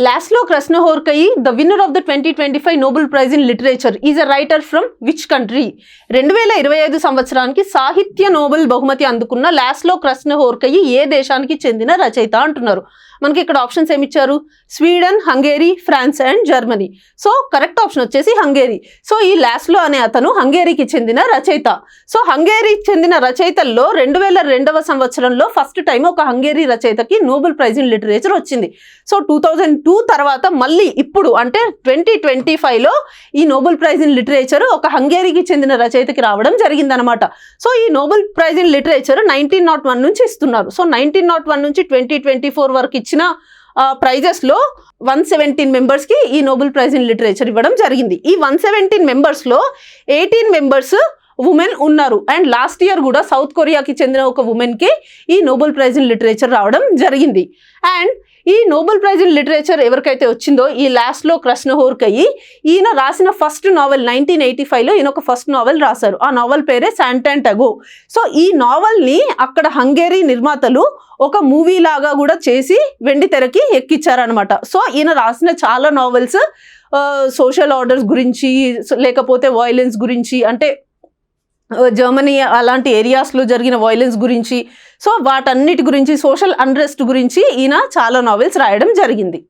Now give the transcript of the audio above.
Laszlo Krasnohorkai, the winner of the 2025 Nobel Prize in Literature, is a writer from which country? 2025 సంవత్సరానికి సాహిత్య Nobel బహుమతి అందుకున్న లాస్లో క్రస్నోహోర్కై ఏ దేశానికి చెందిన రచయిత అంటున్నారు. మనకి ఇక్కడ ఆప్షన్స్ ఏమి ఇచ్చారు? Sweden, Hungary, France and Germany. So correct option వచ్చేసి హంగేరీ. సో ఈ లాస్లో అనే అతను హంగేరీకి చెందిన రచయిత. సో హంగేరీకి చెందిన రచయితల్లో 2002 సంవత్సరంలో ఫస్ట్ టైం ఒక హంగేరీ రచయితకి నోబెల్ ప్రైజ్ ఇన్ లిటరేచర్ వచ్చింది. సో 2002 తర్వాత మళ్ళీ ఇప్పుడు అంటే 2025లో ఈ నోబెల్ ప్రైజ్ ఇన్ లిటరేచర్ ఒక హంగేరీకి చెందిన రచయితకి రావడం జరిగిందనమాట. సో ఈ నోబెల్ ప్రైజ్ ఇన్ లిటరేచర్ 1901 నుంచి ఇస్తున్నారు. సో 1901 నుంచి 2024 వరకు ఇచ్చిన ప్రైజెస్లో 117 మెంబర్స్కి ఈ నోబెల్ ప్రైజ్ ఇన్ లిటరేచర్ ఇవ్వడం జరిగింది. ఈ 117 మెంబర్స్లో 18 మెంబర్స్ ఉమెన్ ఉన్నారు. అండ్ లాస్ట్ ఇయర్ కూడా సౌత్ కొరియాకి చెందిన ఒక ఉమెన్కి ఈ నోబెల్ ప్రైజ్ ఇన్ లిటరేచర్ రావడం జరిగింది. అండ్ ఈ నోబెల్ ప్రైజ్ ఇన్ లిటరేచర్ ఎవరికైతే వచ్చిందో ఈ లాస్లో క్రస్నోహోర్కై, ఈయన రాసిన ఫస్ట్ నావెల్ 1985లో ఈయన ఒక ఫస్ట్ నావెల్ రాశారు. ఆ నావెల్ పేరే శాంటాంటగో. సో ఈ నావెల్ని అక్కడ హంగేరీ నిర్మాతలు ఒక మూవీ లాగా కూడా చేసి వెండి తెరకి ఎక్కించారనమాట. సో ఈయన రాసిన చాలా నావెల్స్ సోషల్ ఆర్డర్స్ గురించి, లేకపోతే వైలెన్స్ గురించి, అంటే జర్మనీ అలాంటి ఏరియాస్లో జరిగిన వైలెన్స్ గురించి, సో వాటన్నిటి గురించి, సోషల్ అన్రెస్ట్ గురించి ఈయన చాలా నావెల్స్ రాయడం జరిగింది.